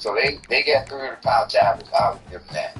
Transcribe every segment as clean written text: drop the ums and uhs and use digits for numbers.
So they get through the foul tackles. I'll give them that.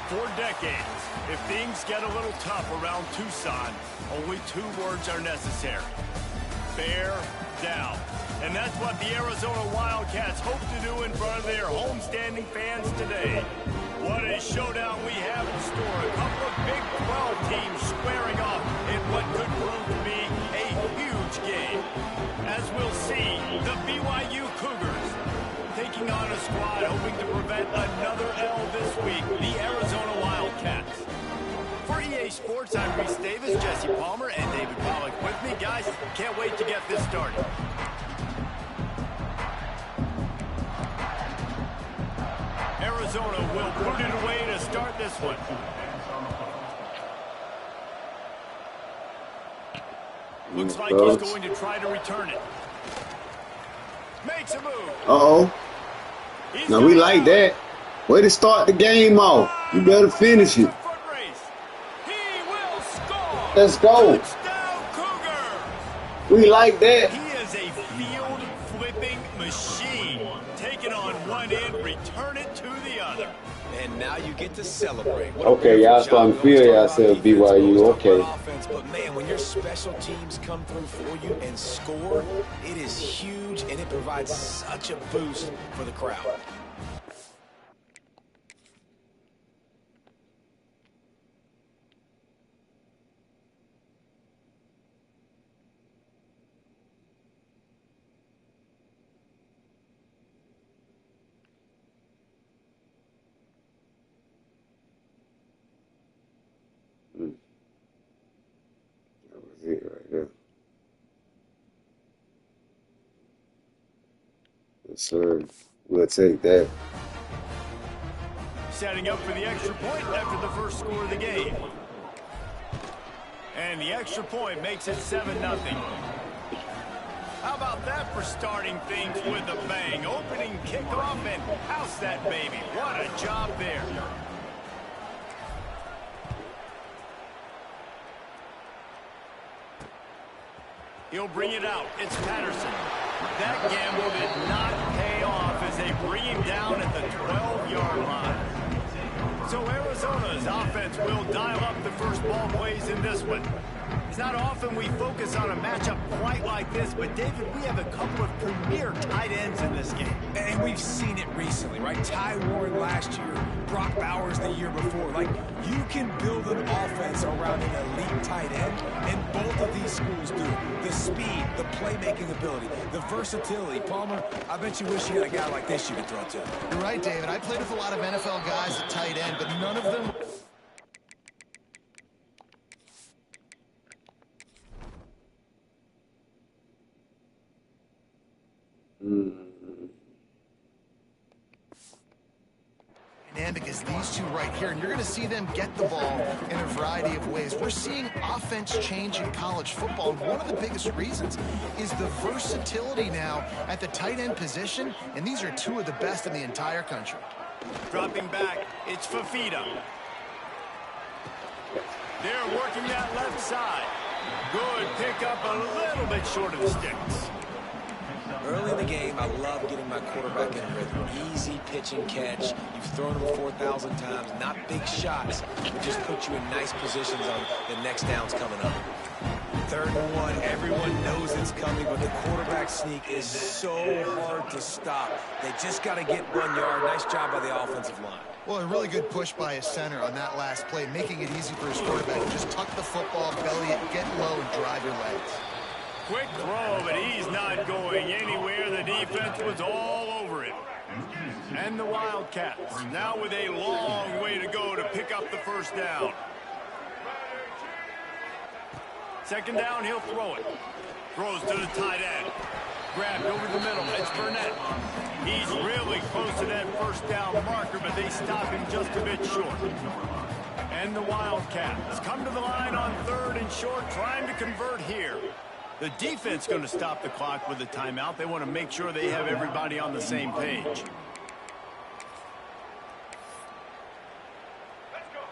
For decades, if things get a little tough around Tucson, only 2 words are necessary. Bear down. And that's what the Arizona Wildcats hope to do in front of their homestanding fans today. What a showdown we have in store. A couple of Big 12 teams squaring off in what could prove to be a huge game. As we'll see, the BYU Cougars taking on a squad hoping to prevent another L this week, the Arizona Wildcats. For EA Sports, I'm Reese Davis, Jesse Palmer, and David Pollock with me. Guys, can't wait to get this started. Arizona will put it away to start this one. Looks like he's going to try to return it. Makes a move. Uh-oh. Now we like that. Way to start the game off. You better finish it. Let's go. We like that. He is a field-flipping machine. Take it on one end, return it to the other. And now you get to celebrate. Okay, y'all starting to feel yourself, BYU. Okay. But man, when your special teams come through for you and score, it is huge and it provides such a boost for the crowd. It right there. Yes, sir. We'll take that. Setting up for the extra point after the first score of the game. And the extra point makes it 7-0. How about that for starting things with a bang? Opening kickoff and house that baby. What a job there. He'll bring it out. It's Patterson. That gamble did not pay off as they bring him down at the 12-yard line. So Arizona's offense will dial up the first ball plays in this one. It's not often we focus on a matchup quite like this, but David, we have a couple of premier tight ends in this game. And we've seen it recently, right? Ty Warren last year, Brock Bowers the year before. Like, you can build an offense around an elite tight end, and both of these the playmaking ability, the versatility. Palmer, I bet you wish you had a guy like this you could throw to. You're right, David. I played with a lot of NFL guys at tight end, but none of them... Because these two right here, and you're going to see them get the ball in a variety of ways. We're seeing offense change in college football, and one of the biggest reasons is the versatility now at the tight end position, and these are two of the best in the entire country. Dropping back, it's Fafita. They're working that left side. Good pickup, a little bit short of the sticks. Early in the game, I love getting my quarterback in rhythm. Easy pitch and catch. You've thrown them 4,000 times. Not big shots, but just put you in nice positions on the next downs coming up. 3rd and 1. Everyone knows it's coming, but the quarterback sneak is so hard to stop. They just got to get 1 yard. Nice job by the offensive line. Well, a really good push by his center on that last play, making it easy for his quarterback to just tuck the football, belly it, get low, and drive your legs. Quick throw, but he's not going anywhere. The defense was all over it. And the Wildcats now with a long way to go to pick up the first down. 2nd down, he'll throw it. Throws to the tight end. Grabbed over the middle. It's Burnett. He's really close to that first down marker, but they stop him just a bit short. And the Wildcats come to the line on 3rd and short, trying to convert here. The defense going to stop the clock with a timeout. They want to make sure they have everybody on the same page.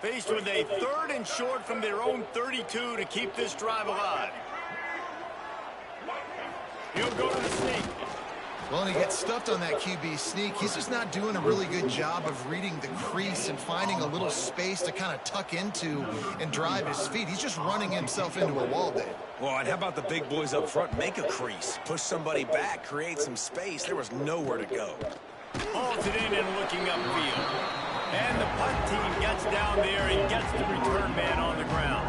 Faced with a 3rd and short from their own 32 to keep this drive alive. He'll go to the sneak. Well, and he gets stuffed on that QB sneak. He's just not doing a really good job of reading the crease and finding a little space to kind of tuck into and drive his feet. He's just running himself into a wall, Dave. Well, and how about the big boys up front? Make a crease. Push somebody back. Create some space. There was nowhere to go. Hauls it in and looking upfield. And the punt team gets down there and gets the return man on the ground.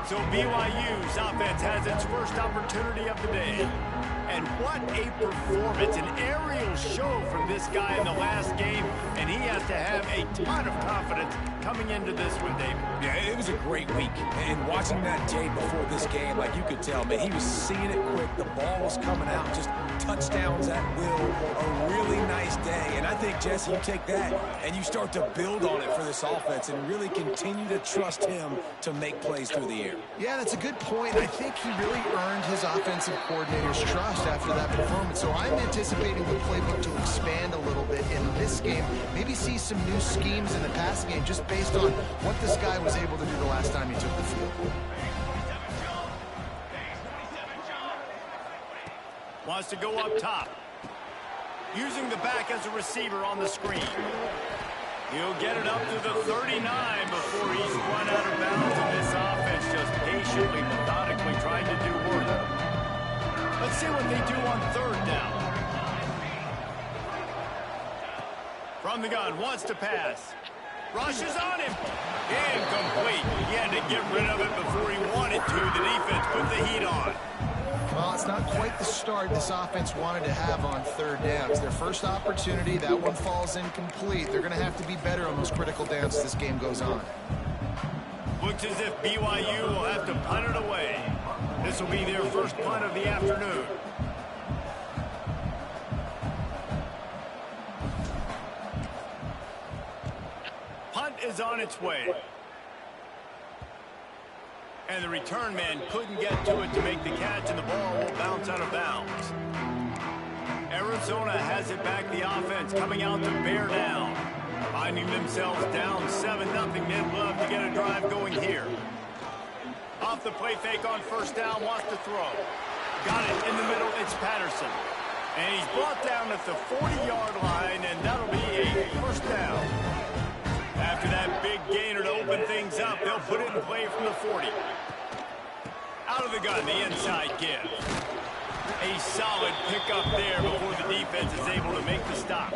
So BYU's offense has its first opportunity of the day. And what a performance, an aerial show from this guy in the last game, and he has to have a ton of confidence coming into this one, David. Yeah, it was a great week, and watching that tape before this game, like you could tell, man, he was seeing it quick, the ball was coming out, just touchdowns at will, a really nice day, and I think, Jesse, you take that and you start to build on it for this offense and really continue to trust him to make plays through the air. Yeah, that's a good point. I think he really earned his offensive coordinator's trust after that performance. So I'm anticipating the playbook to expand a little bit in this game. Maybe see some new schemes in the passing game just based on what this guy was able to do the last time he took the field. Wants to go up top. Using the back as a receiver on the screen. He'll get it up to the 39 before he's run out of bounds, and this offense just patiently, methodically trying to do work. Let's see what they do on 3rd down. From the gun, wants to pass. Rushes on him. Incomplete. He had to get rid of it before he wanted to. The defense put the heat on. Well, it's not quite the start this offense wanted to have on 3rd down. It's their first opportunity. That one falls incomplete. They're going to have to be better on those critical downs as this game goes on. Looks as if BYU will have to punt it away. This will be their first punt of the afternoon. Punt is on its way. And the return man couldn't get to it to make the catch, and the ball will bounce out of bounds. Arizona has it back, the offense coming out to bear down. Finding themselves down 7-0. They'd love to get a drive going here. Off the play fake on 1st down, wants to throw. Got it in the middle, it's Patterson. And he's brought down at the 40-yard line, and that'll be a 1st down. After that big gainer to open things up, they'll put it in play from the 40. Out of the gun, the inside give. A solid pickup there before the defense is able to make the stop.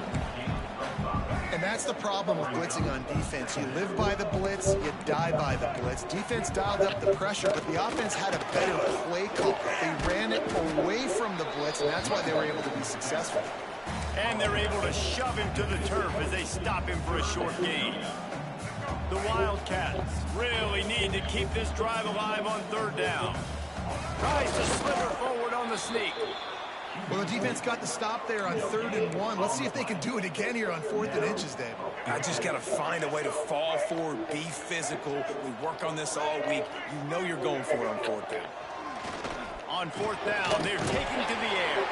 And that's the problem with blitzing on defense. You live by the blitz, you die by the blitz. Defense dialed up the pressure, but the offense had a better play call. They ran it away from the blitz, and that's why they were able to be successful. And they're able to shove him to the turf as they stop him for a short gain. The Wildcats really need to keep this drive alive on 3rd down. Tries to slither forward on the sneak. Well, the defense got the stop there on 3rd and 1. Let's see if they can do it again here on 4th and inches, Dave. I just got to find a way to fall forward, be physical. We work on this all week. You know you're going for it on 4th down. On 4th down, they're taking to the air.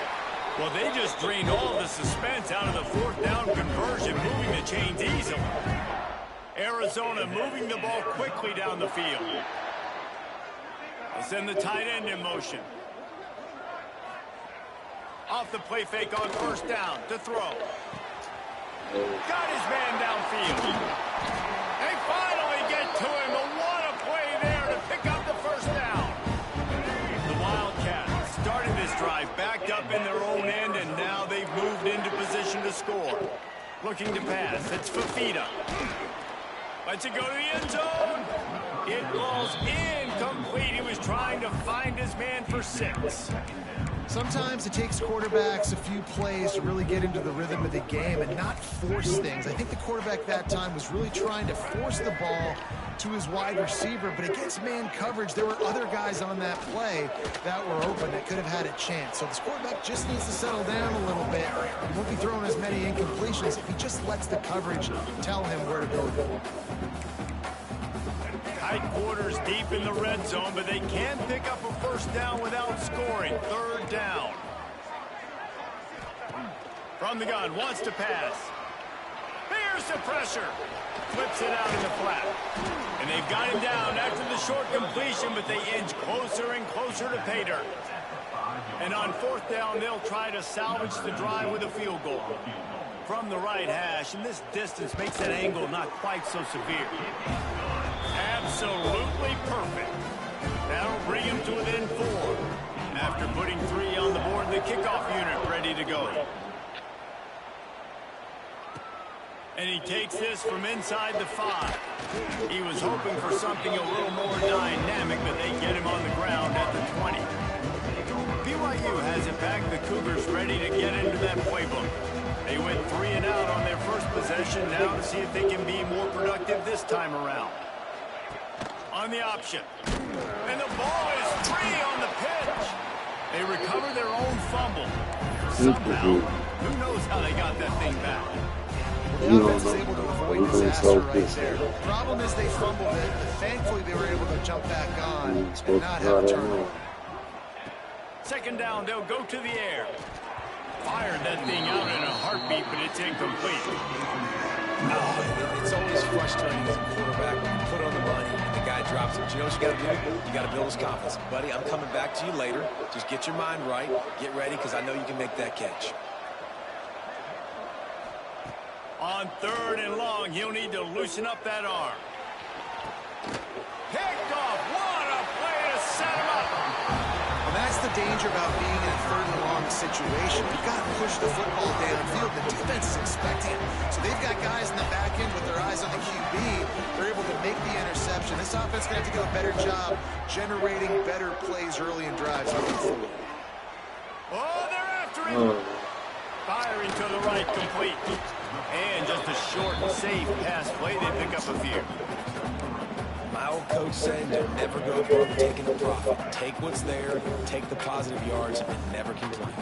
Well, they just drained all the suspense out of the 4th down conversion, moving the chains easily. Arizona moving the ball quickly down the field. They send the tight end in motion. Off the play fake on 1st down to throw. Got his man downfield. They finally get to him. But what a play there to pick up the 1st down. The Wildcats started this drive backed up in their own end, and now they've moved into position to score. Looking to pass. It's Fafita. Lets it go to the end zone. It rolls incomplete. He was trying to find his man for 6. Sometimes it takes quarterbacks a few plays to really get into the rhythm of the game and not force things. I think the quarterback that time was really trying to force the ball to his wide receiver, but against man coverage, there were other guys on that play that were open that could have had a chance. So this quarterback just needs to settle down a little bit. He won't be throwing as many incompletions if he just lets the coverage tell him where to go. Tight quarters deep in the red zone, but they can pick up a 1st down without scoring. 3rd down. From the gun, wants to pass. Here's the pressure. Flips it out in the flat. And they've got him down after the short completion, but they inch closer and closer to pay dirt. And on 4th down, they'll try to salvage the drive with a field goal. From the right hash, and this distance makes that angle not quite so severe. Absolutely perfect. That'll bring him to within 4. After putting 3 on the board, the kickoff unit ready to go. And he takes this from inside the 5. He was hoping for something a little more dynamic, but they get him on the ground at the 20. BYU has it back. The Cougars ready to get into that playbook. They went 3 and out on their first possession. Now to see if they can be more productive this time around. On the option. And the ball is free on the pitch. They recover their own fumble. Somehow. Who knows how they got that thing back? The offense is able to avoid disaster right there. The problem is they fumbled it, but thankfully they were able to jump back on and not have a turnover. 2nd down, they'll go to the air. Fired that thing out in a heartbeat, but it's incomplete. Oh, it's always frustrating as a quarterback when you put on the money and the guy drops it. But you know what you got to do? You got to build his confidence. Buddy, I'm coming back to you later. Just get your mind right. Get ready, because I know you can make that catch. On 3rd and long, he'll need to loosen up that arm. Picked off. What a play to set him up. And that's the danger about being in a 3rd and long situation. You've got to push the football downfield. The defense is expecting it. So they've got guys in the back end with their eyes on the QB. They're able to make the interception. This offense is going to have to do a better job generating better plays early in drives moving forward. Oh, they're after him. Firing to the right, complete. And just a short and safe pass play. They pick up a few. My old coach said, don't never go above taking the profit. Take what's there, take the positive yards, and never complain.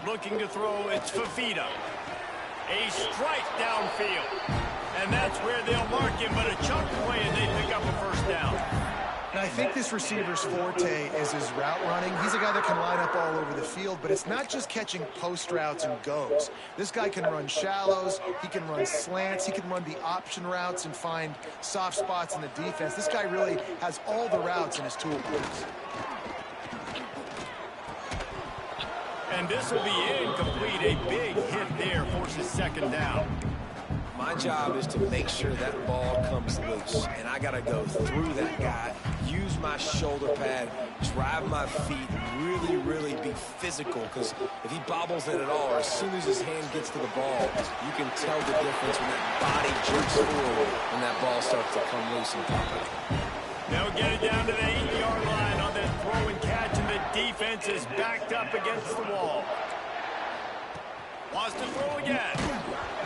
Looking to throw, it's Fafita. A strike downfield. And that's where they'll mark him, but a chunk play, and they pick up a 1st down. And I think this receiver's forte is his route running. He's a guy that can line up all over the field, but it's not just catching post routes and goes. This guy can run shallows, he can run slants, he can run the option routes and find soft spots in the defense. This guy really has all the routes in his toolbox. And this will be incomplete. A big hit there forces 2nd down. My job is to make sure that ball comes loose, and I got to go through that guy, use my shoulder pad, drive my feet, really be physical, because if he bobbles it at all, or as soon as his hand gets to the ball, you can tell the difference when that body jerks forward and that ball starts to come loose and pop out. They'll get it down to the 8-yard line on that throw and catch, and the defense is backed up against the wall. Wants to throw again.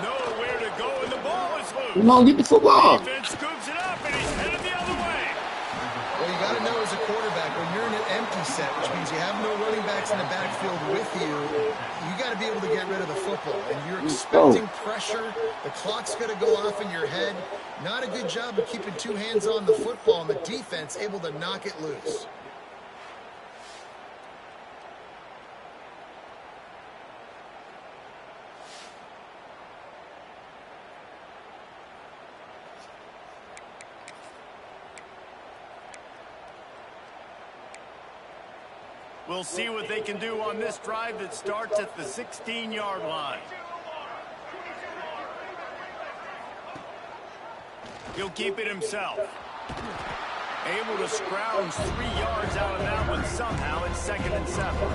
Nowhere to go, and the ball is loose. Come on, get the football. Defense scoops it up, and he's headed the other way. Well, you got to know as a quarterback, when you're in an empty set, which means you have no running backs in the backfield with you, you got to be able to get rid of the football. And you're expecting pressure. The clock's going to go off in your head. Not a good job of keeping two hands on the football, and the defense able to knock it loose. We'll see what they can do on this drive that starts at the 16-yard line. He'll keep it himself. Able to scrounge 3 yards out of that one somehow. It's 2nd and 7.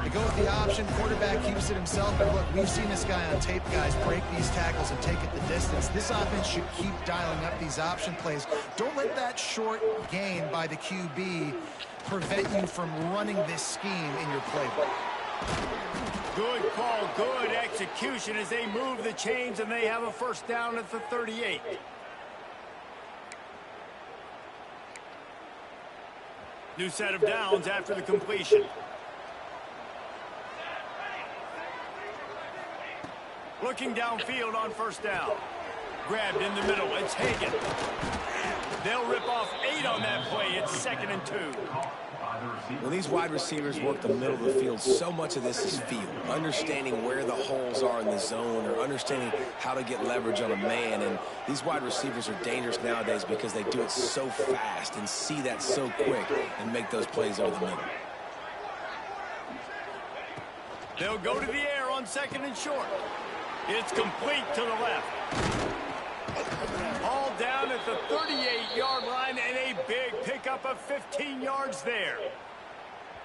They go with the option. Quarterback keeps it himself. And look, we've seen this guy on tape, guys, break these tackles and take it the distance. This offense should keep dialing up these option plays. Don't let that short gain by the QB prevent you from running this scheme in your playbook. Good call, good execution as they move the chains, and they have a first down at the 38. New set of downs after the completion. Looking downfield on first down. Grabbed in the middle. It's Hagan. They'll rip off 8 on that play. It's 2nd and 2. When these wide receivers work the middle of the field, so much of this is feel. Understanding where the holes are in the zone, or understanding how to get leverage on a man. And these wide receivers are dangerous nowadays because they do it so fast and see that so quick and make those plays over the middle. They'll go to the air on 2nd and short. It's complete to the left. All down at the 38-yard line, and a big pickup of 15 yards there.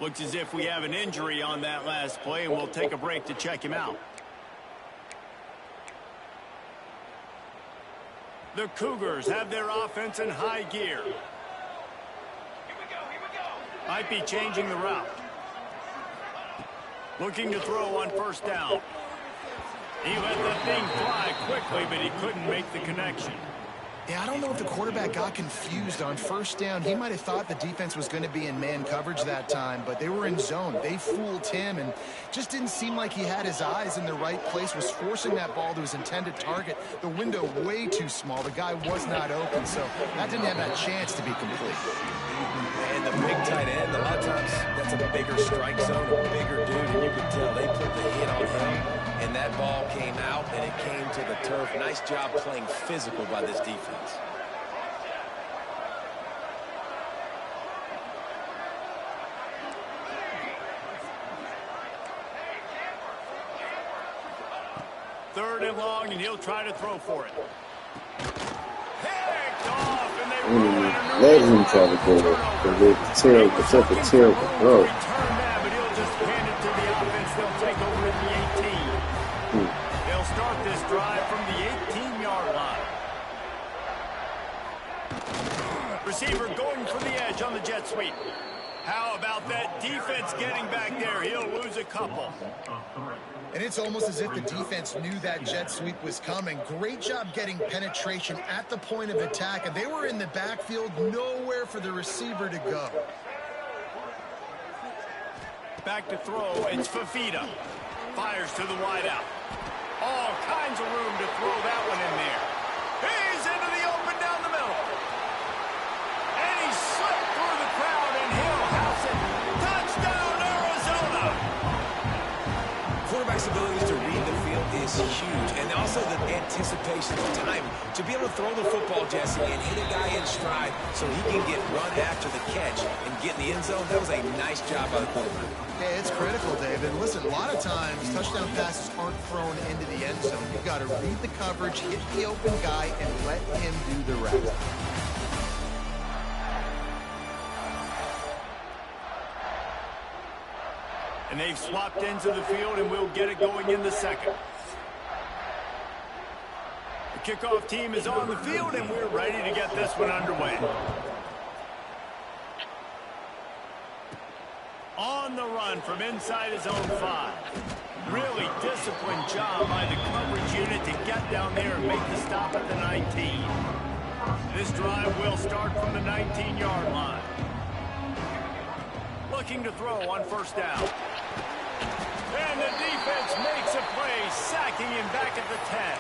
Looks as if we have an injury on that last play, and we'll take a break to check him out. The Cougars have their offense in high gear. Might be changing the route. Looking to throw on first down. He let the thing fly quickly, but he couldn't make the connection. Yeah, I don't know if the quarterback got confused on first down. He might have thought the defense was going to be in man coverage that time, but they were in zone. They fooled him, and just didn't seem like he had his eyes in the right place, was forcing that ball to his intended target. The window way too small. The guy was not open, so that didn't have that chance to be complete. And the big tight end, a lot of times that's a bigger strike zone, a bigger dude, and you can tell they put the hit on him, and that ball came out, and it came to the turf. Nice job playing physical by this defense. Third and long, and he'll try to throw for it. Picked off, and they let him try to go there because it's such a terrible throw. Return that, but he'll just hand it to the offense. They'll take over at the 18. They'll start this drive from the 18-yard line. Receiver going for the edge on the jet sweep. How about that defense getting back there? He'll lose a couple. And it's almost as if the defense knew that jet sweep was coming. Great job getting penetration at the point of attack, and they were in the backfield, nowhere for the receiver to go. Back to throw, it's Fafita. Fires to the wideout. All kinds of room to throw that one in there. He's into the open down the middle. And he slipped through the crowd, and he'll house it. Touchdown, Arizona! Quarterback's ability to read the field is huge, and also the anticipation of time to be able to throw the football, Jesse, and hit a guy in stride so he can get run after the catch and get in the end zone. That was a nice job by the quarterback. Yeah, it's critical, David. Listen, a lot of times touchdown passes aren't thrown into the end zone. You've got to read the coverage, hit the open guy, and let him do the rest. And they've swapped into the field, and we'll get it going in the second. The kickoff team is on the field, and we're ready to get this one underway. On the run from inside his own 5. Really disciplined job by the coverage unit to get down there and make the stop at the 19. This drive will start from the 19-yard line. Looking to throw on first down. And the defense makes a play, sacking him back at the 10.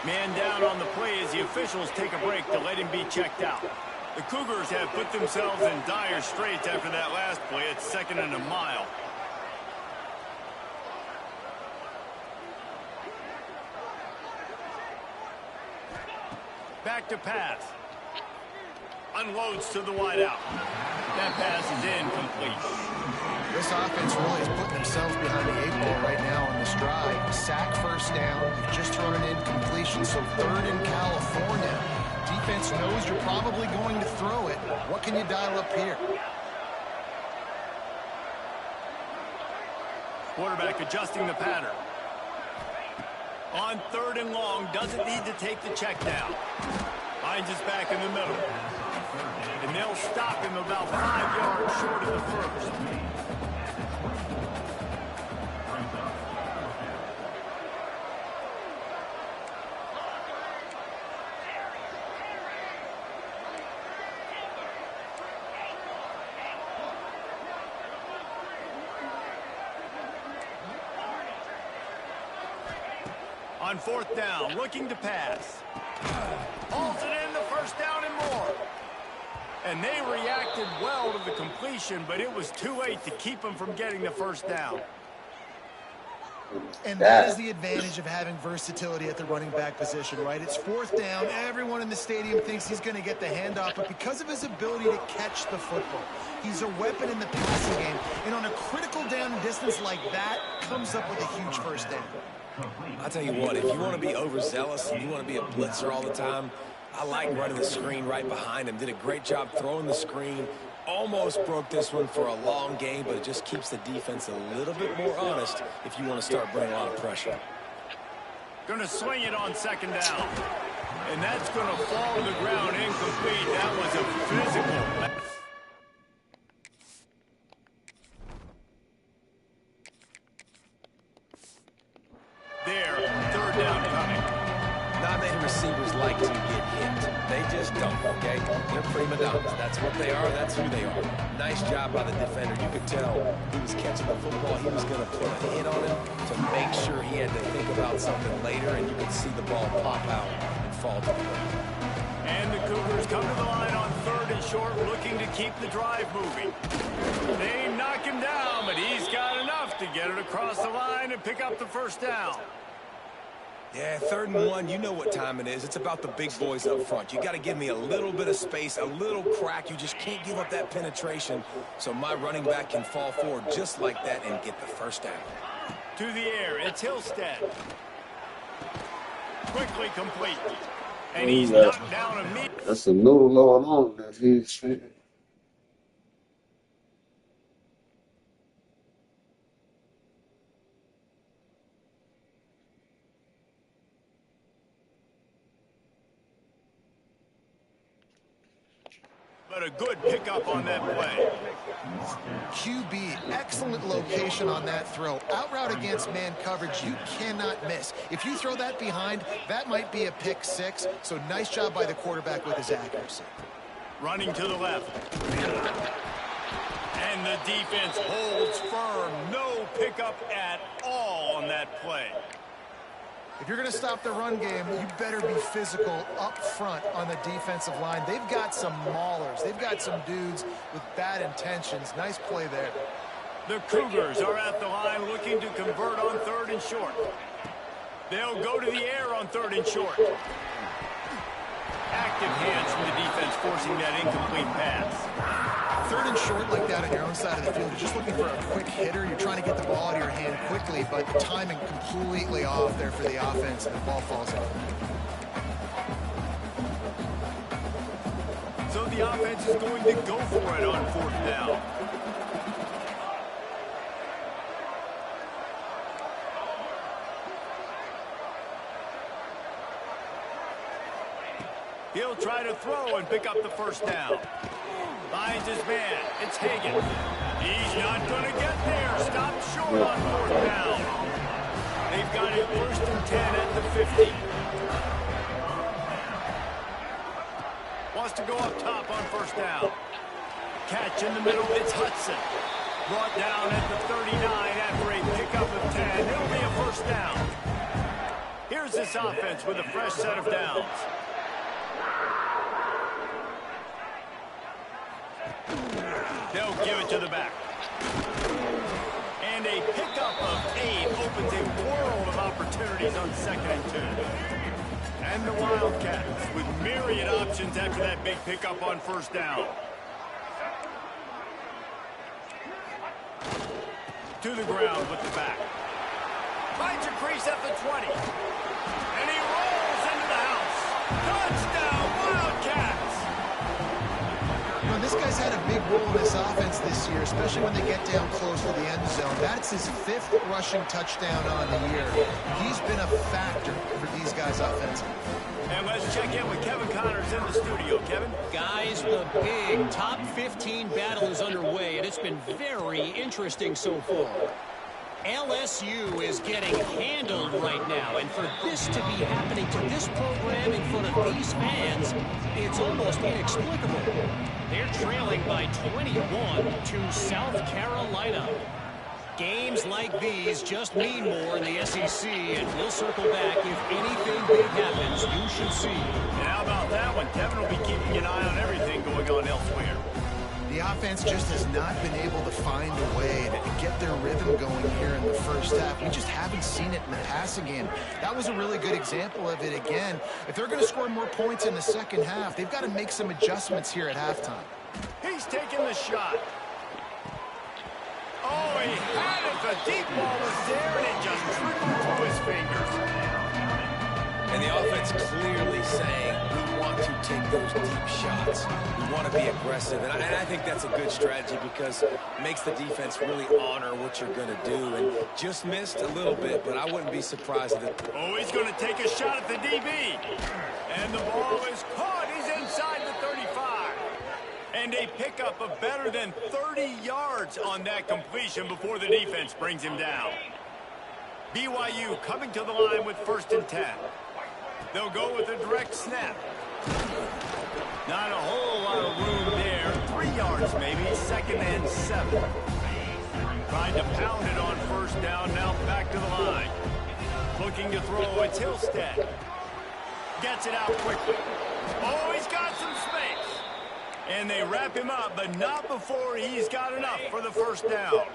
Man down on the play as the officials take a break to let him be checked out. The Cougars have put themselves in dire straits after that last play. It's 2nd and a mile. Back to pass. Unloads to the wideout. That pass is incomplete. This offense really is putting themselves behind the 8 ball right now on this drive. Sack first down. You've just thrown an incompletion, so 3rd in California. Defense knows you're probably going to throw it. What can you dial up here? Quarterback adjusting the pattern. On 3rd and long, doesn't need to take the check down. Finds us back in the middle. And they'll stop him about 5 yards short of the first. On 4th down, looking to pass. Hauls it in, the first down and more. And they reacted well to the completion, but it was too late to keep them from getting the first down. And that is the advantage of having versatility at the running back position, right? It's 4th down. Everyone in the stadium thinks he's going to get the handoff, but because of his ability to catch the football, he's a weapon in the passing game. And on a critical down distance like that, comes up with a huge first down. I'll tell you what, if you want to be overzealous and you want to be a blitzer all the time, I like running the screen right behind him. Did a great job throwing the screen. Almost broke this one for a long game, but it just keeps the defense a little bit more honest if you want to start bringing a lot of pressure. Going to swing it on 2nd down. And that's going to fall to the ground incomplete. That was a physical. There, 3rd down coming. Not many receivers like to get hit. They just don't, okay? They're prima donnas. That's what they are. That's who they are. Nice job by the defender. You could tell he was catching the football. He was going to put a hit on him to make sure he had to think about something later, and you could see the ball pop out and fall to the ground. And the Cougars come to the line on 3rd and short, looking to keep the drive moving. They knock him down, but he's got enough to get it across the line and pick up the first down. Yeah, 3rd and 1, you know what time it is. It's about the big boys up front. You got to give me a little bit of space, a little crack. You just can't give up that penetration so my running back can fall forward just like that and get the first down. To the air, it's Hillstead. Quickly complete. And he's knocked down immediately. That's a noodle going on that he's saying. But a good pickup on that play. QB, excellent location on that throw. Out route against man coverage, you cannot miss. If you throw that behind, that might be a pick 6. So nice job by the quarterback with his accuracy. Running to the left. And the defense holds firm. No pickup at all on that play. If you're going to stop the run game, you better be physical up front on the defensive line. They've got some maulers. They've got some dudes with bad intentions. Nice play there. The Cougars are at the line looking to convert on 3rd and short. They'll go to the air on 3rd and short. Active hands from the defense forcing that incomplete pass. 3rd and short, moment like that on your own side of the field, you're just looking for a quick hitter. You're trying to get the ball out of your hand quickly, but the timing completely off there for the offense, and the ball falls out. So the offense is going to go for it on 4th down. He'll try to throw and pick up the 1st down. Finds his man. It's Hagan. He's not going to get there. Stop short on 4th down. They've got it 1st and 10 at the 50. Wants to go up top on 1st down. Catch in the middle. It's Hudson. Brought down at the 39 after a pickup of 10. It'll be a 1st down. Here's this offense with a fresh set of downs. They'll give it to the back. And a pickup of 8 opens a world of opportunities on 2nd and 2. And the Wildcats with myriad options after that big pickup on 1st down. To the ground with the back. Finds a crease at the 20. And he rolls into the house. Touchdown, Wildcats! This guy's had a big role in this offense this year, especially when they get down close to the end zone. That's his 5th rushing touchdown on the year. He's been a factor for these guys offensively. And let's check in with Kevin Connors in the studio. Kevin? Guys, the big top 15 battle is underway, and it's been very interesting so far. LSU is getting handled right now, and for this to be happening to this program in front of these fans, it's almost inexplicable. They're trailing by 21 to South Carolina. Games like these just mean more in the SEC, and we'll circle back if anything big happens. You should see. And how about that one? Kevin will be keeping an eye on everything going on elsewhere. The offense just has not been able to find a way to get their rhythm going here in the 1st half. We just haven't seen it in the passing game. That was a really good example of it again. If they're going to score more points in the 2nd half, they've got to make some adjustments here at halftime. He's taking the shot. Oh, he had it. The deep ball was there, and it just trickled through his fingers. And the offense clearly saying, we want to take those deep shots. We want to be aggressive. And I think that's a good strategy because it makes the defense really honor what you're going to do. And just missed a little bit, but I wouldn't be surprised if it... Oh, he's going to take a shot at the DB. And the ball is caught. He's inside the 35. And a pickup of better than 30 yards on that completion before the defense brings him down. BYU coming to the line with 1st and 10. They'll go with a direct snap. Not a whole lot of room there. 3 yards maybe. 2nd and 7. Tried to pound it on 1st down. Now back to the line. Looking to throw. It's Hillstead. Gets it out quickly. Oh, he's got some space. And they wrap him up, but not before he's got enough for the 1st down.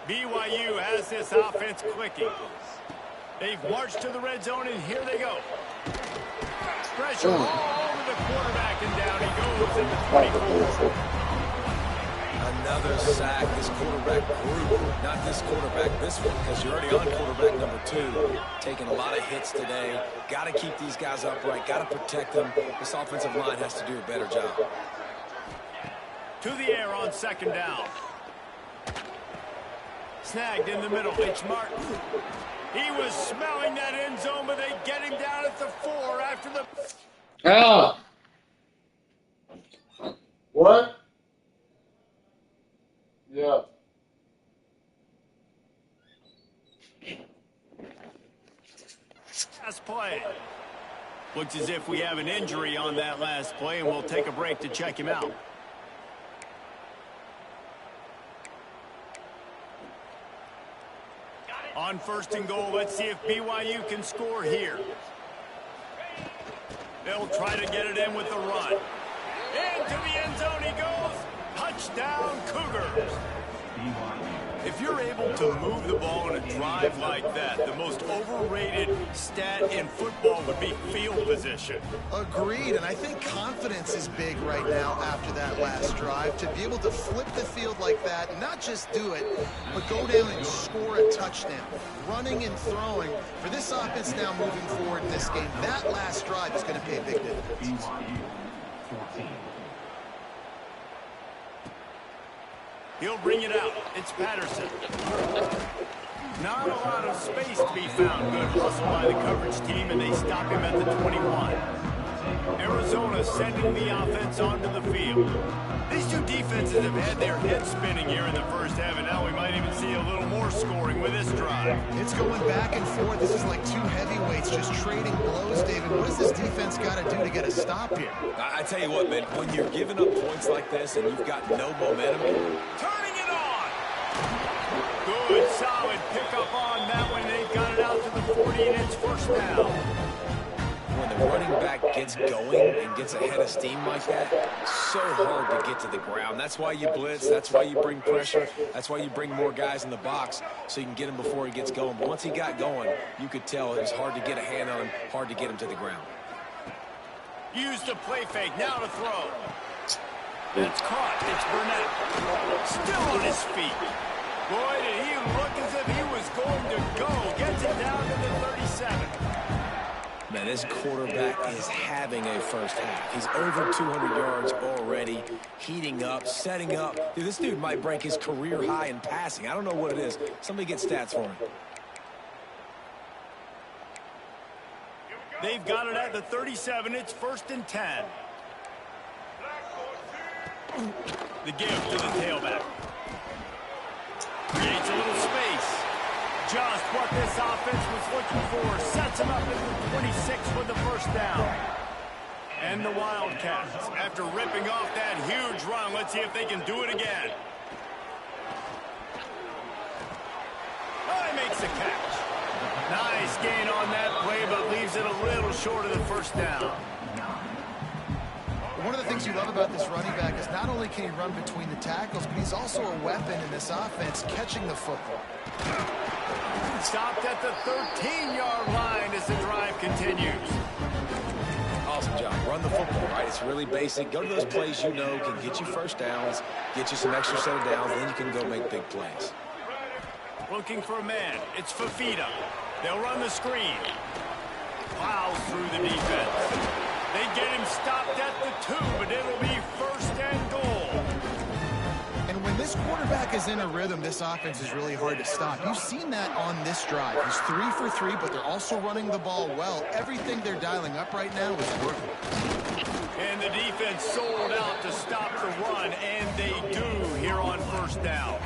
BYU has this offense clicking. They've marched to the red zone, and here they go. Pressure all over the quarterback, and down he goes at the 24. Another sack. This quarterback group, not this quarterback, this one, because you're already on quarterback number 2. Taking a lot of hits today. Got to keep these guys upright. Got to protect them. This offensive line has to do a better job. To the air on 2nd down. Snagged in the middle. It's Martin. He was smelling that end zone, but they get him down at the 4 after the... Ah! What? Yeah. Last play. Looks as if we have an injury on that last play, and we'll take a break to check him out. On 1st and goal, let's see if BYU can score here. They'll try to get it in with the run. Into the end zone he goes. Touchdown, Cougars. If you're able to move the ball in a drive like that, the most overrated stat in football would be field position. Agreed, and I think confidence is big right now after that last drive. To be able to flip the field like that, not just do it, but go down and score a touchdown. Running and throwing. For this offense now moving forward in this game, that last drive is going to pay a big difference. He'll bring it out. It's Patterson. Not a lot of space to be found. Good hustle by the coverage team, and they stop him at the 21. Arizona sending the offense onto the field. These two defenses have had their heads spinning here in the first half, and now we might even see a little more scoring with this drive. It's going back and forth. This is like two heavyweights just trading blows, David. What does this defense got to do to get a stop here? I tell you what, man, when you're giving up points like this and you've got no momentum, Turning it on! Good, solid pickup on that one. They've got it out to the 40, and it's first down. when the running back gets going and gets ahead of steam like that, so hard to get to the ground. That's why you blitz. That's why you bring pressure. That's why you bring more guys in the box so you can get him before he gets going. But once he got going, you could tell it was hard to get a hand on him, hard to get him to the ground. Use the play fake. Now to throw. It's caught. It's Burnett. Still on his feet. Boy, did he look as if he was going to go. Gets it down to the 37. Man, this quarterback is having a first half. He's over 200 yards already, heating up, setting up. Dude, this dude might break his career high in passing. I don't know what it is. Somebody get stats for him. They've got it at the 37. It's 1st and 10. The give to the tailback. Creates a little space. Just what this offense was looking for. Sets him up at the 26 with the first down. And the Wildcats, after ripping off that huge run, let's see if they can do it again. Oh, he makes the catch. Nice gain on that play, but leaves it a little short of the first down. One of the things you love about this running back is not only can he run between the tackles, but he's also a weapon in this offense, catching the football. Stopped at the 13-yard line as the drive continues. Awesome job. Run the football, right? It's really basic. Go to those plays you know can get you first downs, get you some extra set of downs, then you can go make big plays. Looking for a man. It's Fafita. They'll run the screen. Plows through the defense. They get him stopped at the 2, but it'll be 1st and goal. And when this quarterback is in a rhythm, this offense is really hard to stop. You've seen that on this drive. He's 3 for 3, but they're also running the ball well. Everything they're dialing up right now is working. And the defense sold out to stop the run, and they do here on 1st down.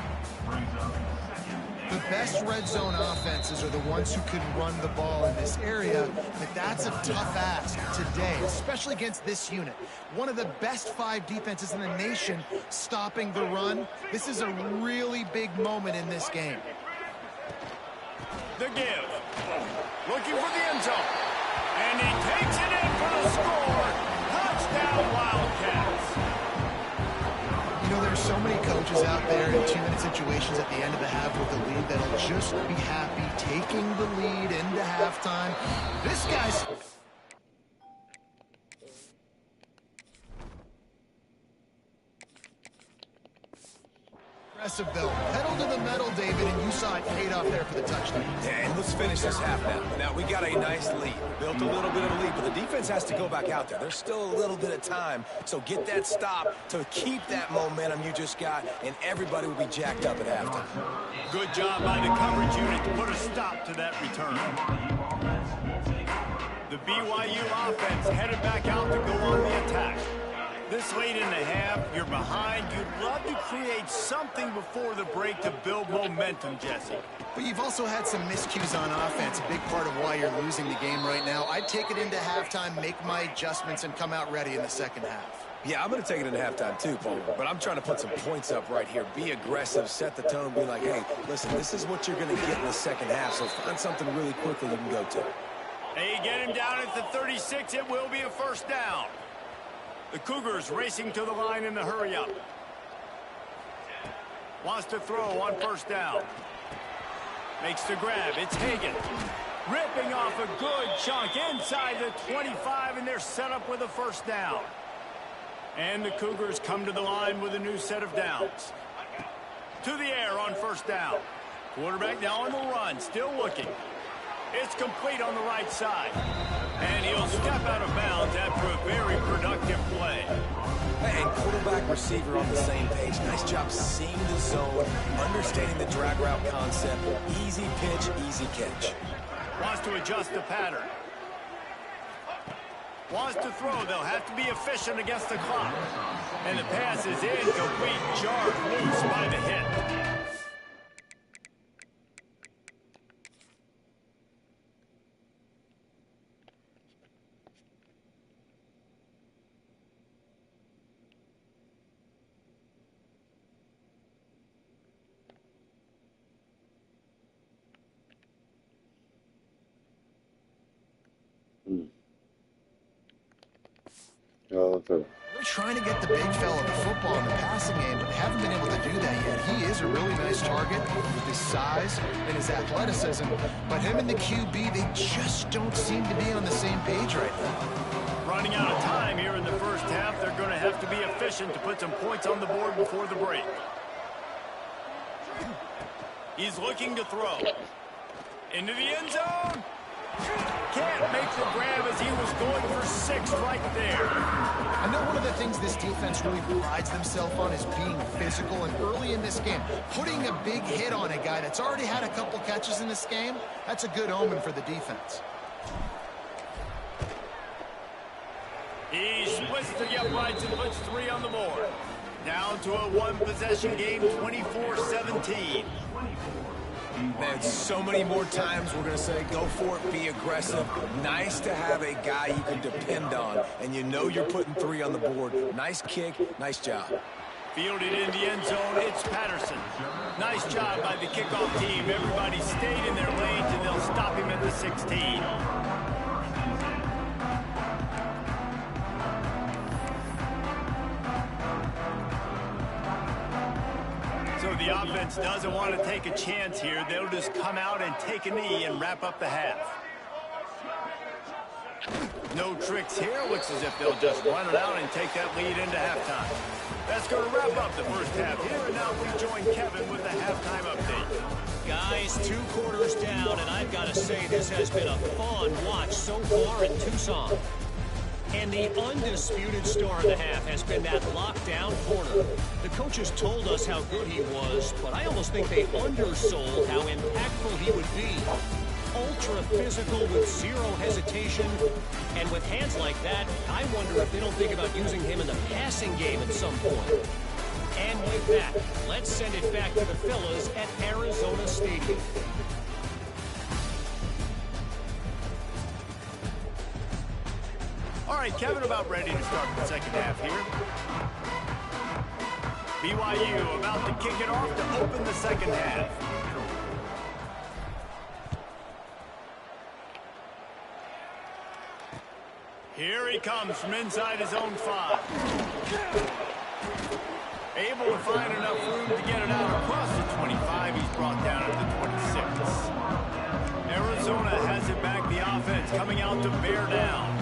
The best red zone offenses are the ones who can run the ball in this area, but that's a tough ask today, especially against this unit. One of the best 5 defenses in the nation stopping the run. This is a really big moment in this game. The give. Looking for the end zone. And he takes it in for the score. Touchdown, Wildcats. You know, there's so many coaches out there in 2-minute situations at the end of the half with the lead that'll just be happy taking the lead into halftime. This guy's... Aggressive, though. Pedal to the metal, David, and you saw it paid off there for the touchdown. Yeah, and let's finish this half now. Now, we got a nice lead. Built a little bit of a lead, but the defense has to go back out there. There's still a little bit of time, so get that stop to keep that momentum you just got, and everybody will be jacked up at halftime. Good job by the coverage unit to put a stop to that return. The BYU offense headed back out to go on the attack. This late in the half, you're behind. You'd love to create something before the break to build momentum, Jesse. But you've also had some miscues on offense, a big part of why you're losing the game right now. I'd take it into halftime, make my adjustments, and come out ready in the second half. Yeah, I'm going to take it into halftime too, Paul. But I'm trying to put some points up right here. Be aggressive, set the tone, be like, hey, listen, this is what you're going to get in the second half, so find something really quickly you can go to. They get him down at the 36. It will be a 1st down. The Cougars racing to the line in the hurry-up. Wants to throw on first down. Makes the grab. It's Hagan. Ripping off a good chunk inside the 25, and they're set up with a first down. And the Cougars come to the line with a new set of downs. To the air on first down. Quarterback now on the run, still looking. It's complete on the right side. And he'll step out of bounds after a very productive play. And quarterback, receiver on the same page. Nice job seeing the zone, understanding the drag route concept. Easy pitch, easy catch. Wants to adjust the pattern. Wants to throw. They'll have to be efficient against the clock. And the pass is incomplete, jarred loose by the hit. Okay. They're trying to get the big fella the football in the passing game, but haven't been able to do that yet. He is a really nice target with his size and his athleticism, but him and the QB, they just don't seem to be on the same page right now. Running out of time here in the first half, they're going to have to be efficient to put some points on the board before the break. He's looking to throw. Into the end zone. Can't make the grab as he was going for 6 right there. I know one of the things this defense really prides themselves on is being physical, and early in this game, putting a big hit on a guy that's already had a couple catches in this game, that's a good omen for the defense. He splits the uprights and puts 3 on the board. Down to a 1-possession game, 24-17. Man, so many more times we're going to say, go for it, be aggressive. Nice to have a guy you can depend on, and you know you're putting 3 on the board. Nice kick, nice job. Fielded in the end zone, it's Patterson. Nice job by the kickoff team. Everybody stayed in their lanes, and they'll stop him at the 16. So the offense doesn't want to take a chance here. They'll just come out and take a knee and wrap up the half. No tricks here. Looks as if they'll just run it out and take that lead into halftime. That's going to wrap up the first half here. And now we join Kevin with the halftime update. Guys, 2 quarters down, and I've got to say this has been a fun watch so far in Tucson. And the undisputed star of the half has been that lockdown corner. The coaches told us how good he was, but I almost think they undersold how impactful he would be. Ultra physical with 0 hesitation. And with hands like that, I wonder if they don't think about using him in the passing game at some point. And with that, let's send it back to the fellas at Arizona Stadium. All right, Kevin, about ready to start the second half here. BYU about to kick it off to open the second half. Here he comes from inside his own 5. Able to find enough room to get it out across the 25. He's brought down at the 26. Arizona has it back. The offense coming out to bear down.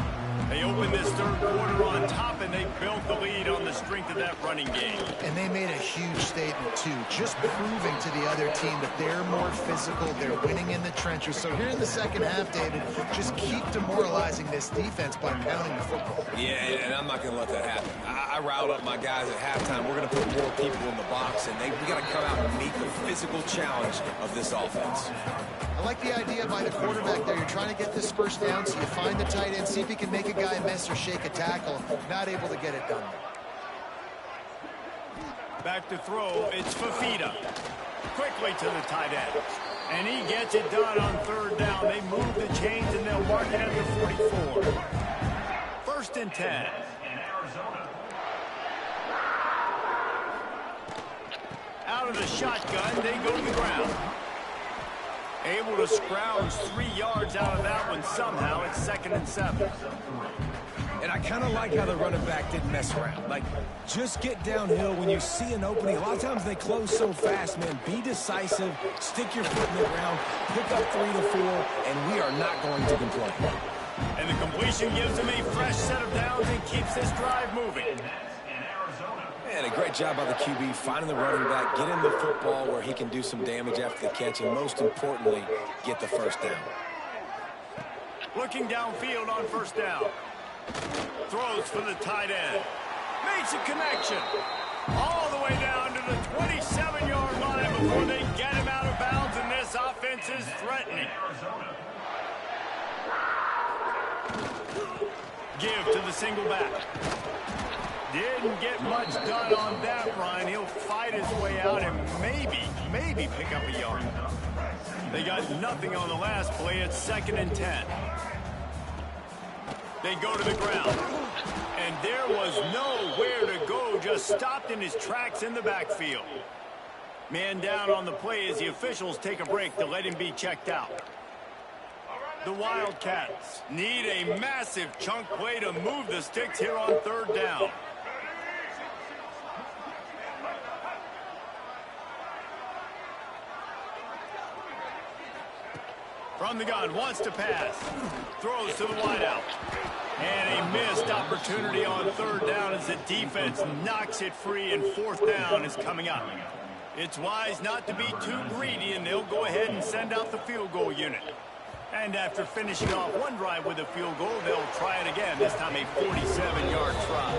They opened this third quarter on top, and they built the lead on the strength of that running game. And they made a huge statement, too, just proving to the other team that they're more physical, they're winning in the trenches. So here in the second half, David, just keep demoralizing this defense by pounding the football. Yeah, and I'm not going to let that happen. I riled up my guys at halftime. We're going to put more people in the box, and we got to come out and meet the physical challenge of this offense. I like the idea by the quarterback there. You're trying to get this first down, so you find the tight end, see if he can make a guy miss or shake a tackle. Not able to get it done. Back to throw, it's Fafita. Quickly to the tight end. And he gets it done on third down. They move the chains, and they'll mark it at the 44. 1st and 10. Out of the shotgun, they go to the ground. Able to scrounge 3 yards out of that one somehow. It's 2nd and 7. And And I kind of like how the running back didn't mess around. Like, just get downhill when you see an opening. A lot of times they close so fast, man. Be decisive, stick your foot in the ground, pick up 3 to 4, and we are not going to complain. And the completion gives him a fresh set of downs and keeps this drive moving. Man, a great job by the QB finding the running back, getting the football where he can do some damage after the catch, and most importantly, get the first down. Looking downfield on first down. Throws for the tight end. Makes a connection. All the way down to the 27-yard line before they get him out of bounds, and this offense is threatening. Give to the single back. Didn't get much done on that run. He'll fight his way out and maybe pick up a yard. They got nothing on the last play. It's 2nd and 10. They go to the ground. And there was nowhere to go. Just stopped in his tracks in the backfield. Man down on the play as the officials take a break to let him be checked out. The Wildcats need a massive chunk play to move the sticks here on 3rd down. From the gun, wants to pass. Throws to the wideout. And a missed opportunity on 3rd down as the defense knocks it free, and 4th down is coming up. It's wise not to be too greedy, and they'll go ahead and send out the field goal unit. And after finishing off one drive with a field goal, they'll try it again, this time a 47-yard try.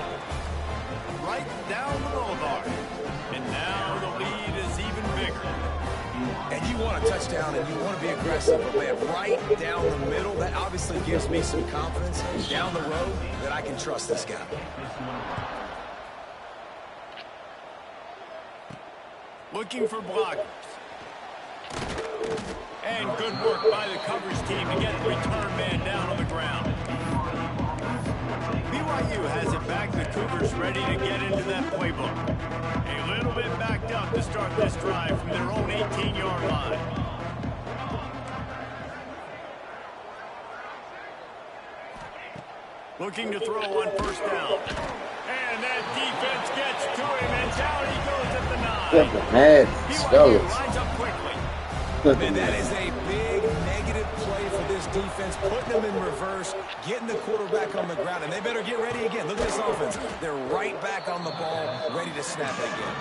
Right down the boulevard. And now the lead is even bigger. And you want a touchdown and you want to be aggressive, but man, right down the middle, that obviously gives me some confidence down the road that I can trust this guy. Looking for blockers. And good work by the coverage team to get the return man down on the ground. BYU has it back. The Cougars ready to get into that playbook. A little bit backed up to start this drive from their own 18-yard line. Looking to throw on first down. And that defense gets to him, and down he goes at the 9. BYU lines up quickly. And that is a big negative play for this defense, putting them in reverse, getting the quarterback on the ground, and they better get ready again. Look at this offense. They're right back on the ball, ready to snap it again.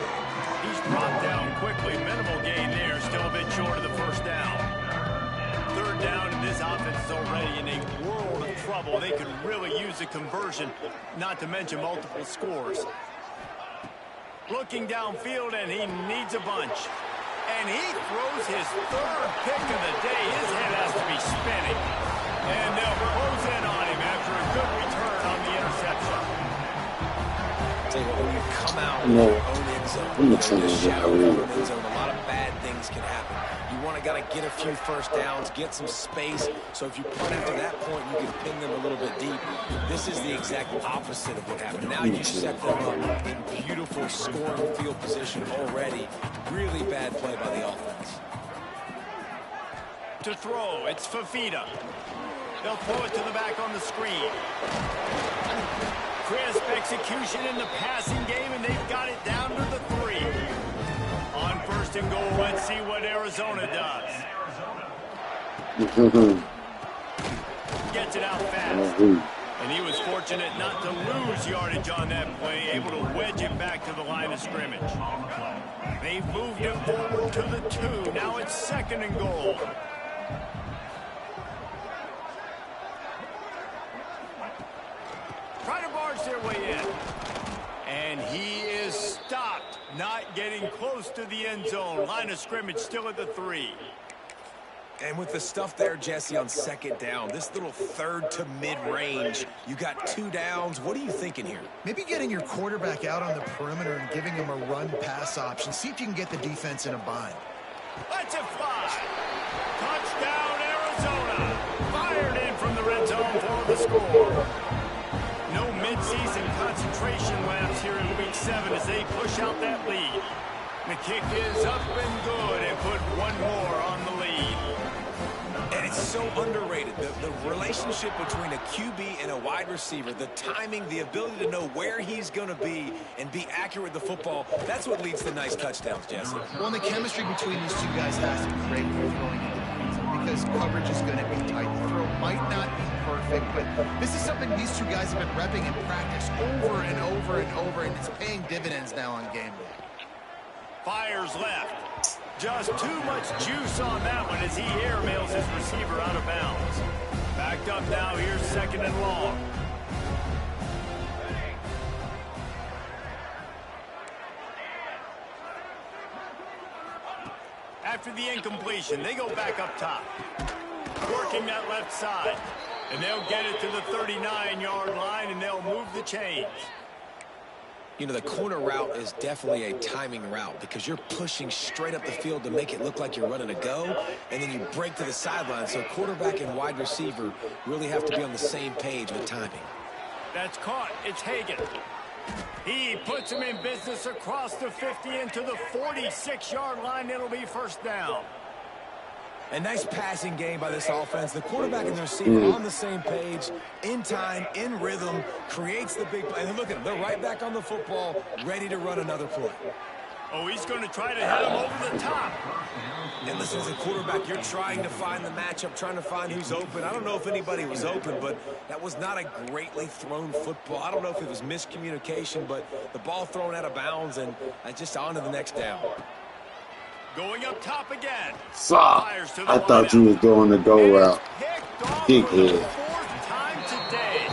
He's brought down quickly. Minimal gain there, still a bit short of the first down. 3rd down, and this offense is already in a world of trouble. They could really use a conversion, not to mention multiple scores. Looking downfield, and he needs a bunch. And he throws his 3rd pick of the day. His head has to be spinning. And they'll close in on him after a good return on the interception. Tell you what, when you come out in your own end zone, in the shadow of your own end zone, a lot of bad things can happen. You want to get a few first downs, get some space, so if you punt it to that point, you can pin them a little bit deep. This is the exact opposite of what happened. Now you set them up in beautiful scoring field position already. Really bad play by the offense. To throw, it's Fafita. They'll throw it to the back on the screen. Crisp execution in the passing game, and they've got it down to the 3. On 1st and goal, let's see what Arizona does. Gets it out fast. And he was fortunate not to lose yardage on that play, able to wedge it back to the line of scrimmage. They've moved him forward to the 2. Now it's 2nd and goal. Trying to barge their way in. And he is stopped, not getting close to the end zone. Line of scrimmage still at the 3. And with the stuff there, Jesse, on 2nd down, this little 3rd to mid-range, you got 2 downs. What are you thinking here? Maybe getting your quarterback out on the perimeter and giving him a run-pass option. See if you can get the defense in a bind. Let's it fly. Touchdown, Arizona. Fired in from the red zone for the score. No midseason concentration laps here in Week 7 as they push out that lead. The kick is up and good and put one more on the lead. And it's so underrated. The relationship between a QB and a wide receiver, the timing, the ability to know where he's going to be and be accurate with the football, that's what leads to nice touchdowns, Jesse. Well, and the chemistry between these two guys has to be great for throwing into the end zone because coverage is going to be tight. The throw might not be perfect, but this is something these two guys have been repping in practice over and over and over, and it's paying dividends now on game day. Fires left. Just too much juice on that one as he airmails his receiver out of bounds. Backed up now, here's 2nd and long. After the incompletion, they go back up top. Working that left side. And they'll get it to the 39-yard line, and they'll move the chains. You know, the corner route is definitely a timing route because you're pushing straight up the field to make it look like you're running a go, and then you break to the sideline. So quarterback and wide receiver really have to be on the same page with timing. That's caught. It's Hagan. He puts him in business across the 50 into the 46-yard line. It'll be 1st down. A nice passing game by this offense. The quarterback and the receiver on the same page, in time, in rhythm, creates the big play. And look at them. They're right back on the football, ready to run another play. Oh, he's going to try to hit him over the top. And listen, as a quarterback, you're trying to find the matchup, trying to find who's open. I don't know if anybody was open, but that was not a greatly thrown football. I don't know if it was miscommunication, but the ball thrown out of bounds and just on to the next down. Going up top again. I thought you was going the go route. Big head. 4th time today.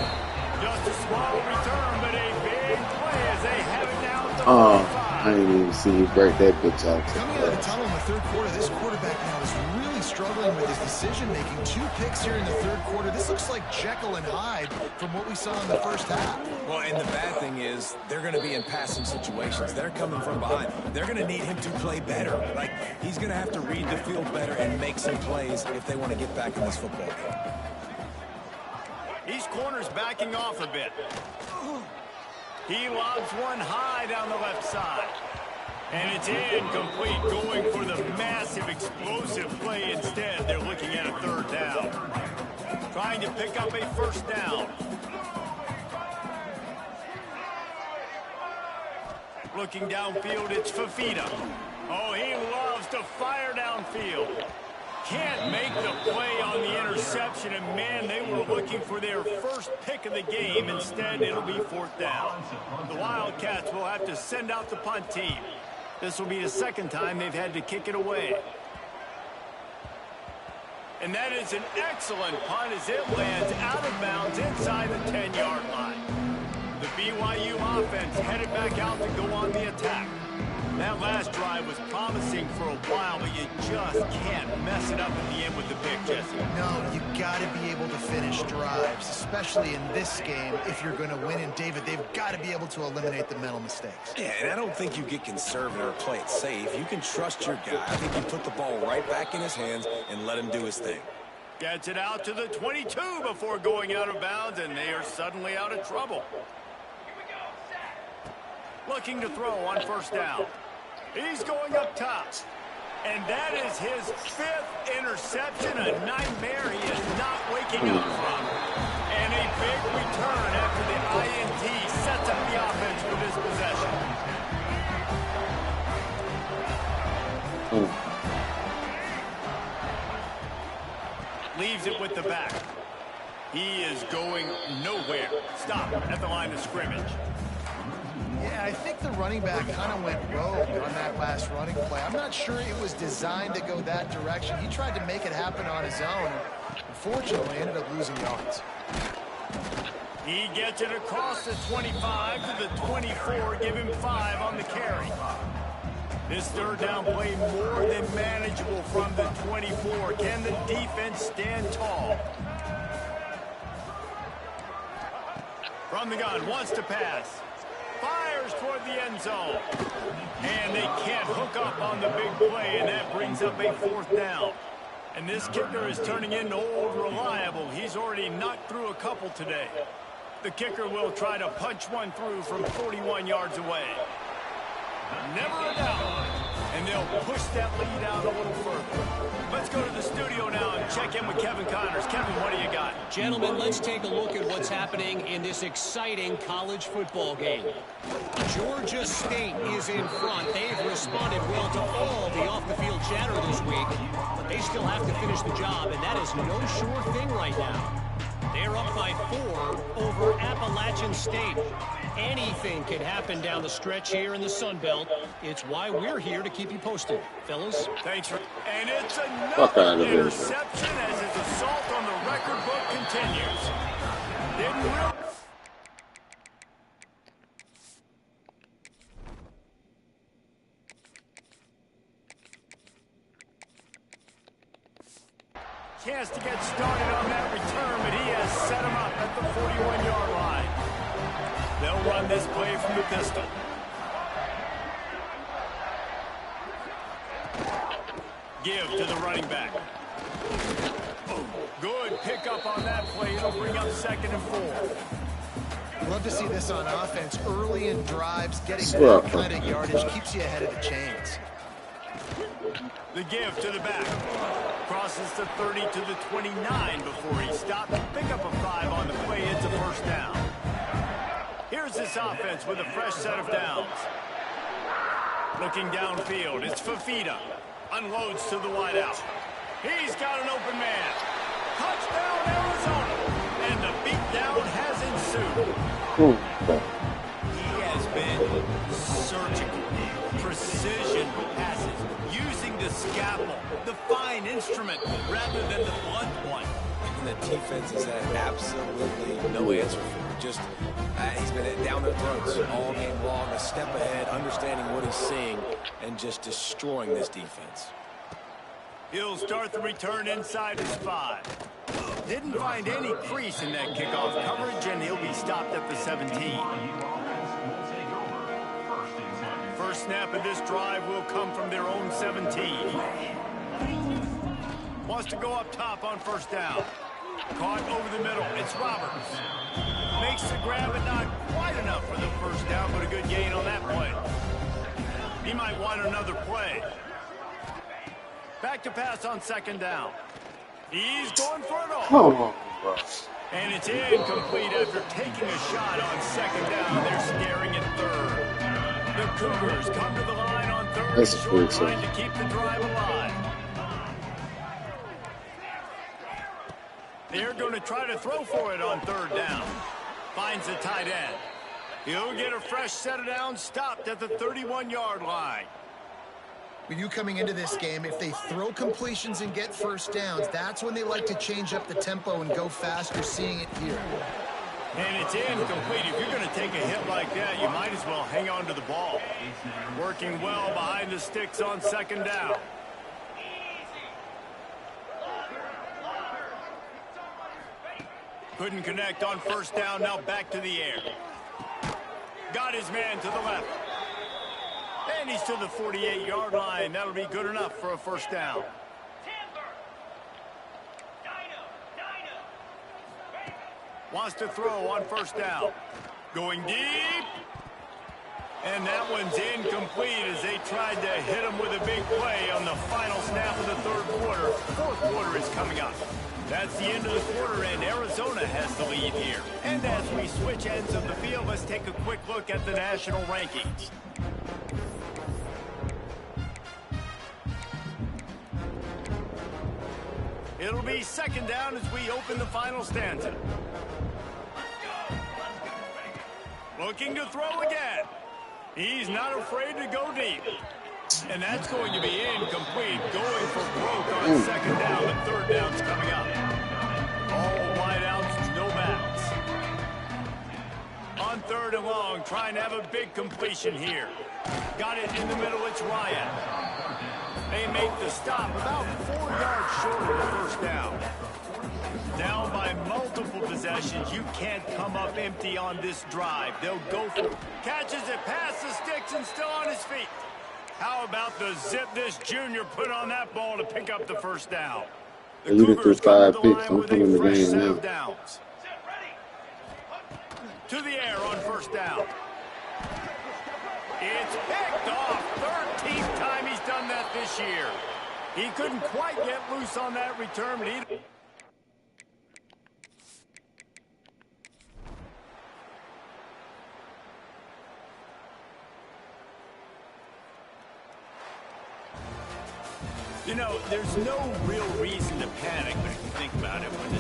Just a small return, but a big play as they have it down to 45. I didn't even see you break that bitch out. Coming out of the tunnel in the 3rd quarter, this quarterback now is really struggling with his decision-making. 2 picks here in the 3rd quarter. This looks like Jekyll and Hyde from what we saw in the 1st half. Well, and the bad thing is they're going to be in passing situations. They're coming from behind. They're going to need him to play better. Like, he's going to have to read the field better and make some plays if they want to get back in this football game. These corners backing off a bit. He lobs one high down the left side. And it's incomplete, going for the massive explosive play instead. They're looking at a 3rd down. Trying to pick up a 1st down. Looking downfield, it's Fafita. Oh, he loves to fire downfield. Can't make the play on the interception, and man, they were looking for their 1st pick of the game. Instead, it'll be 4th down. The Wildcats will have to send out the punt team. This will be the 2nd time they've had to kick it away. And that is an excellent punt as it lands out of bounds inside the 10-yard line. The BYU offense headed back out to go on the attack. That last drive was promising for a while, but you just can't mess it up at the end with the pick, Jesse. No, you got to be able to finish drives, especially in this game if you're going to win. And, David, they've got to be able to eliminate the mental mistakes. Yeah, and I don't think you get conservative or play it safe. You can trust your guy. I think you put the ball right back in his hands and let him do his thing. Gets it out to the 22 before going out of bounds, and they are suddenly out of trouble. Looking to throw on 1st down. He's going up top. And that is his 5th interception, a nightmare he is not waking up from. And a big return after the INT sets up the offense for this possession. Leaves it with the back. He is going nowhere. Stop at the line of scrimmage. Yeah, I think the running back kind of went rogue on that last running play. I'm not sure it was designed to go that direction. He tried to make it happen on his own. Unfortunately, ended up losing yards. He gets it across the 25 to the 24, give him 5 on the carry. This 3rd down play more than manageable from the 24. Can the defense stand tall? From the gun, wants to pass. Fires toward the end zone. And they can't hook up on the big play, and that brings up a 4th down. And this kicker is turning into old reliable. He's already knocked through a couple today. The kicker will try to punch one through from 41 yards away. Never a doubt. And they'll they'll push that lead out a little further. Let's go to the studio now and check in with Kevin Connors. Kevin, what do you got? Gentlemen, let's take a look at what's happening in this exciting college football game. Georgia State is in front. They've responded well to all the off-the-field chatter this week, but they still have to finish the job, and that is no sure thing right now. They're up by 4 over Appalachian State. Anything can happen down the stretch here in the Sun Belt. It's why we're here to keep you posted. Fellas? Thanks. And it's another interception as his assault on the record book continues. Didn't really... Chance to get started on that return, but he has set him up at the 41-yard line. They'll run this play from the pistol. Give to the running back. Good pickup on that play. It'll bring up 2nd and 4. Love to see this on offense. Early in drives, getting that kind of yardage keeps you ahead of the chains. The give to the back. Crosses the 30 to the 29 before he stopped. Pick up a 5 on the play. It's a first down. Here's this offense with a fresh set of downs. Looking downfield, it's Fafita. Unloads to the wideout. He's got an open man. Touchdown, Arizona. And the beatdown has ensued. He has been surgical. Precision passes. Using the scalpel, the fine instrument, rather than the blunt one. And the defense has had absolutely no answer for him. Just, he's been down their throats all game long, a step ahead, understanding what he's seeing, and just destroying this defense. He'll start the return inside his 5. Didn't find any crease in that kickoff coverage, and he'll be stopped at the 17. First snap of this drive will come from their own 17. Wants to go up top on first down. Caught over the middle. It's Roberts. Makes the grab, but not quite enough for the first down, but a good gain on that play. He might want another play. Back to pass on 2nd down. He's going for it all. And it's incomplete after taking a shot on 2nd down. They're scaring at 3rd. The Cougars come to the line on 3rd. Trying to keep the drive alive. They're going to try to throw for it on 3rd down. Finds the tight end. He'll get a fresh set of downs, stopped at the 31-yard line. With you coming into this game, if they throw completions and get first downs, that's when they like to change up the tempo and go faster, seeing it here. And it's incomplete. If you're going to take a hit like that, you might as well hang on to the ball. Working well behind the sticks on 2nd down. Couldn't connect on first down, now back to the air. Got his man to the left. And he's to the 48-yard line. That'll be good enough for a first down. Wants to throw on first down. Going deep. And that one's incomplete as they tried to hit him with a big play on the final snap of the 3rd quarter. 4th quarter is coming up. That's the end of the quarter, and Arizona has the lead here. And as we switch ends of the field, let's take a quick look at the national rankings. It'll be 2nd down as we open the final stanza. Looking to throw again. He's not afraid to go deep. And that's going to be incomplete. Going for broke on 2nd down. The 3rd down's coming up. All wideouts, no backs. On 3rd and long, trying to have a big completion here. Got it in the middle, it's Ryan. They make the stop about 4 yards short of the first down. Down by multiple possessions. You can't come up empty on this drive. They'll go for it. Catches it past the sticks and still on his feet. How about the zip this junior put on that ball to pick up the first down? The Cougars come to the line with a fresh set of downs. To the air on first down. It's picked off. 13th time he's done that. half this year. He couldn't quite get loose on that return, but he... You know, there's no real reason to panic when you think about it. When